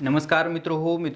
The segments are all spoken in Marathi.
नमस्कार मित्र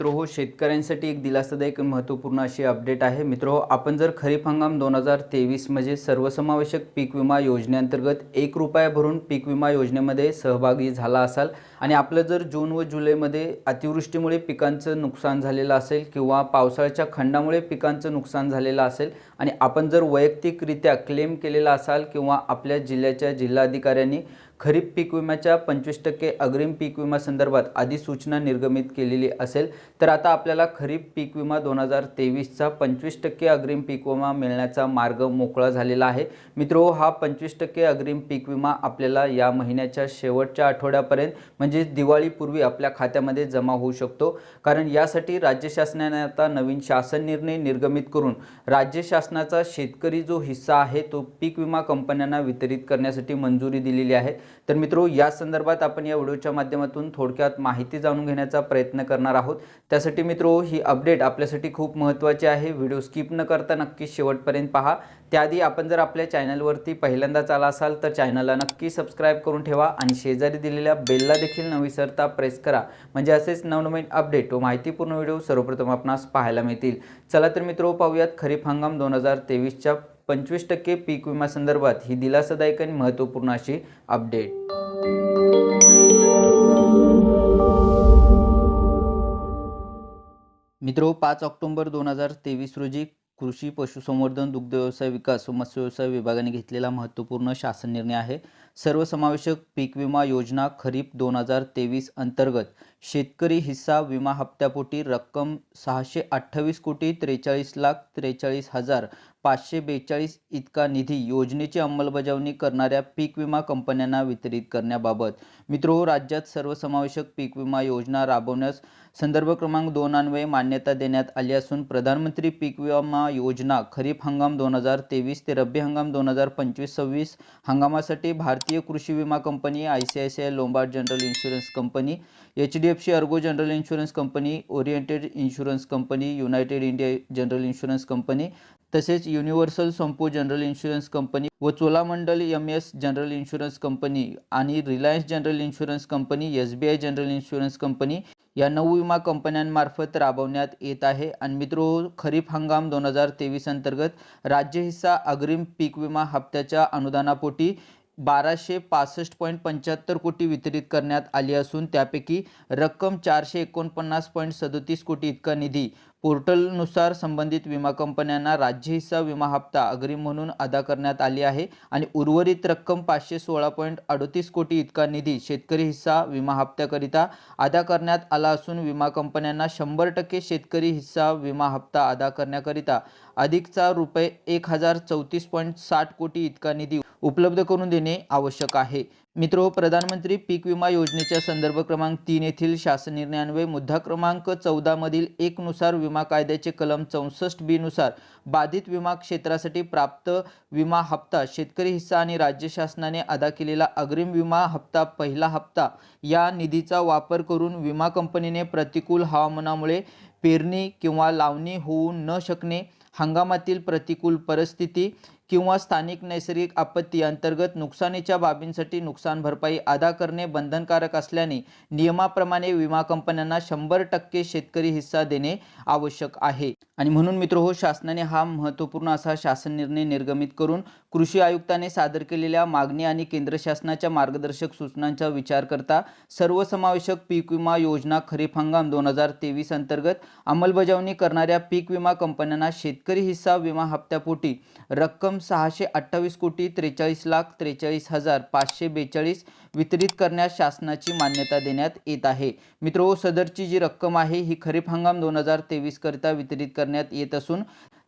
हो शेतकऱ्यांसाठी एक दिलासादायक महत्त्वपूर्ण अशी अपडेट आहे। आपण जर खरीप हंगाम 2023 म्हणजे सर्वसमावेशक पीक विमा योजनेअंतर्गत 1 रुपया भरून पीक विमा योजनेमध्ये सहभागी झाला असाल आणि आपलं जर जून व जुलैमध्ये अतिवृष्टीमुळे पिकांचं नुकसान झालेलं असेल किंवा पावसाळ्याच्या खंडामुळे पिकांचं नुकसान झालेलं असेल आणि आपण जर वैयक्तिकरित्या क्लेम केलेला असाल किंवा आपल्या जिल्ह्याच्या जिल्हाधिकाऱ्यांनी खरीप पीक विम्याच्या 25% अग्रिम पीक विमा संदर्भात अधिसूचना निर्गमित केलेली असेल तर आता आपल्याला खरीप पीक विमा 2023चा 25% अग्रिम पीक विमा मिळण्याचा मार्ग मोकळा झालेला आहे। मित्रो, हा 25% अग्रिम पीक विमा आपल्याला या महिन्याच्या शेवटच्या आठवड्यापर्यंत म्हणजे दिवाळीपूर्वी आपल्या खात्यामध्ये जमा होऊ शकतो। कारण यासाठी राज्य शासनाने आता नवीन शासन निर्णय निर्गमित करून राज्य शासनाचा शेतकरी जो हिस्सा आहे तो पीक विमा कंपन्यांना वितरित करण्यासाठी मंजुरी दिलेली आहे। तर मित्रो, या संदर्भात आपण या व्हिडिओच्या माध्यमातून थोडक्यात माहिती जाणून घेण्याचा प्रयत्न करणार आहोत। त्यासाठी मित्रो, ही अपडेट आपल्यासाठी खूप महत्त्वाची आहे। व्हिडिओ स्किप न करता नक्की शेवटपर्यंत पहा। त्याआधी आपण जर आपल्या चॅनलवरती पहिल्यांदाच आला असाल तर चॅनलला नक्की सबस्क्राइब करून ठेवा आणि शेजारी दिलेल्या बेलला देखील न विसरता प्रेस करा, म्हणजे असेच नवनवीन अपडेट व माहितीपूर्ण व्हिडिओ सर्वप्रथम आपणास पाहायला मिळतील। चला तर मित्रो, पाहूयात खरीप हंगाम 2023च्या 25% पीक विमा संदर्भात ही दिलासादायक आणि महत्त्वपूर्ण अशी अपडेट। मित्रो, 5 ऑक्टोबर 2023 रोजी कृषी पशुसंवर्धन दुग्ध व्यवसाय विकास व मत्स्य व्यवसाय विभागाने घेतलेला महत्त्वपूर्ण शासन निर्णय आहे। सर्वसमावेशक पीक विमा योजना खरीप 2023 अंतर्गत शेतकरी हिस्सा विमा हप्त्यापोटी रक्कम 628,43,43,542 इतका निधी योजनेची अंमलबजावणी करणाऱ्या पीक विमा कंपन्यांना वितरित करण्याबाबत मित्रो, राज्यात सर्वसमावेशक पीक विमा योजना राबवण्यास संदर्भ क्रमांक 2 अन्वये मान्यता देण्यात आली असून प्रधानमंत्री पीक विमा योजना खरीप हंगाम 2023 ते रब्बी हंगाम 2025-26 हंगामासाठी Bharatiya Krishi Vima company, ICICI Lombard general insurance company, HDFC Ergo general insurance company, Oriental insurance company, United India general insurance company तसेच Universal Sompo general insurance company व Cholamandal MS general insurance company आणि Reliance general insurance company, SBI general insurance company या 9 विमा कंपन्यांमार्फत राबवण्यात येत आहे। आणि मित्रो, खरीप हंगाम 2023 अंतर्गत राज्य हिस्सा अग्रिम पीक विमा हप्त्याच्या अनुदानापोटी 1265.75 कोटी वितरित करण्यात आली असून त्यापैकी रक्कम 449.37 कोटी इतका निधी पोर्टलनुसार संबंधित विमा कंपन्यांना राज्य हिस्सा विमा हप्ता अग्रिम म्हणून अदा करण्यात आली आहे आणि उर्वरित रक्कम 516.38 कोटी इतका निधी शेतकरी हिस्सा विमा हप्त्याकरिता अदा करण्यात आला असून विमा कंपन्यांना 100% शेतकरी हिस्सा विमा हप्ता अदा करण्याकरिता अधिकचा रुपये 1034.60 कोटी इतका निधी उपलब्ध करून देणे आवश्यक आहे। मित्रो, प्रधानमंत्री पीक विमा योजनेच्या संदर्भ क्रमांक 3 येथील शासन निर्णयान्वये मुद्दा क्रमांक 14 मधील 1 नुसार विमा कायद्याचे कलम 64B नुसार बाधित विमा क्षेत्रासाठी प्राप्त विमा हप्ता शेतकरी हिस्सा आणि राज्य शासनाने अदा केलेला अग्रिम विमा हप्ता पहिला हप्ता या निधीचा वापर करून विमा कंपनीने प्रतिकूल हवामानामुळे पेरणी किंवा लावणी होऊ न शकणे, हंगामातील प्रतिकूल परिस्थिती किंवा स्थानिक नैसर्गिक आपत्ती अंतर्गत नुकसानीच्या बाबींसाठी नुकसान भरपाई अदा करणे बंधनकारक असल्याने नियमाप्रमाणे विमा कंपन्यांना 100% शेतकरी हिस्सा देणे आवश्यक आहे। आणि म्हणून मित्रहो, शासनाने हा महत्त्वपूर्ण असा शासन निर्णय निर्गमित करून कृषी आयुक्तांनी सादर केलेल्या मागणी आणि केंद्र शासनाच्या मार्गदर्शक सूचनांचा विचार करता सर्वसमावेशक पीक विमा योजना खरीप हंगाम 2023 अंतर्गत अंमलबजावणी करणाऱ्या पीक विमा कंपन्यांना शेतकरी हिस्सा विमा हप्त्यापोटी रक्कम 628,43,43,542 वितरित करण्यास शासनाची मान्यता देण्यात येत आहे। मित्रो, सदरची जी रक्कम आहे ही खरीप हंगाम 2023 करिता वितरित करण्यात येत असून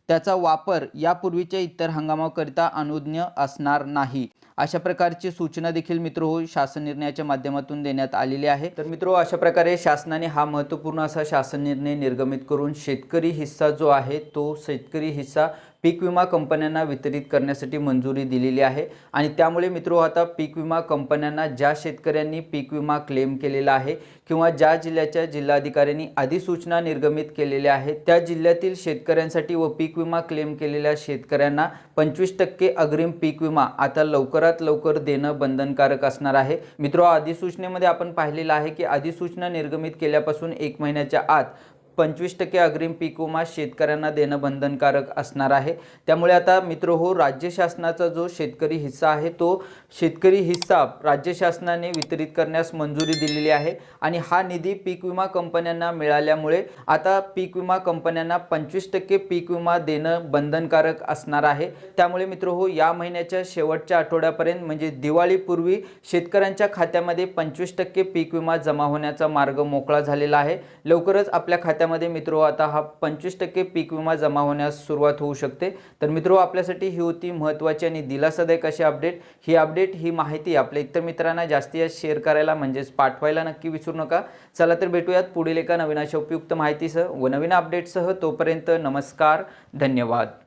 त्याचा वापर यापूर्वीच्या इतर हंगामाकरिता अनुज्ञेय असणार नाही, अशा प्रकारची सूचना देखील मित्रो शासन निर्णयाच्या माध्यमातून देण्यात आलेली आहे। तर मित्रो, अशा प्रकारे शासनाने हा महत्त्वपूर्ण असा शासन निर्णय निर्गमित करून शेतकरी हिस्सा जो आहे तो शेतकरी हिस्सा पीक विमा कंपन्यांना वितरित करण्यासाठी मंजुरी दिलेली आहे। आणि त्यामुळे मित्रो आता पीक विमा कंपन्यांना ज्या शेतकऱ्यांनी पीक विमा क्लेम केलेला आहे किंवा ज्या जिल्ह्याच्या जिल्हाधिकाऱ्यांनी अधिसूचना निर्गमित केलेल्या आहेत त्या जिल्ह्यातील शेतकऱ्यांसाठी व पीक विमा क्लेम केलेल्या शेतकऱ्यांना 25% अग्रिम पीक विमा आता लवकरात लवकर देणं बंधनकारक असणार आहे। मित्रो, अधिसूचनेमध्ये आपण पाहिलेलं आहे की अधिसूचना निर्गमित केल्यापासून 1 महिन्याच्या आत 25% अग्रिम पीक विमा शेतकऱ्यांना देणं बंधनकारक असणार आहे। त्यामुळे आता मित्र हो, राज्य शासनाचा जो शेतकरी हिस्सा आहे तो शेतकरी हिस्सा राज्य शासनाने वितरित करण्यास मंजुरी दिलेली आहे आणि हा निधी पीक विमा कंपन्यांना मिळाल्यामुळे आता पीक विमा कंपन्यांना 25% पीक विमा देणं बंधनकारक असणार आहे। त्यामुळे मित्र हो, या महिन्याच्या शेवटच्या आठवड्यापर्यंत म्हणजे दिवाळीपूर्वी शेतकऱ्यांच्या खात्यामध्ये 25% पीक विमा जमा होण्याचा मार्ग मोकळा झालेला आहे। लवकरच आपल्या खात्यामध्ये मित्रो आता हा 25% पीक विमा जमा होण्यास सुरुवात होऊ शकते। तर मित्रो, आपल्यासाठी ही होती महत्त्वाची आणि दिलासादायक अशी अपडेट। ही माहिती आपल्या इतर मित्रांना जास्तीत जास्त शेअर करायला म्हणजेच पाठवायला नक्की विसरू नका। चला तर भेटूयात पुढील एका नवीन अशा उपयुक्त माहितीसह व नवीन अपडेटसह। तोपर्यंत नमस्कार, धन्यवाद।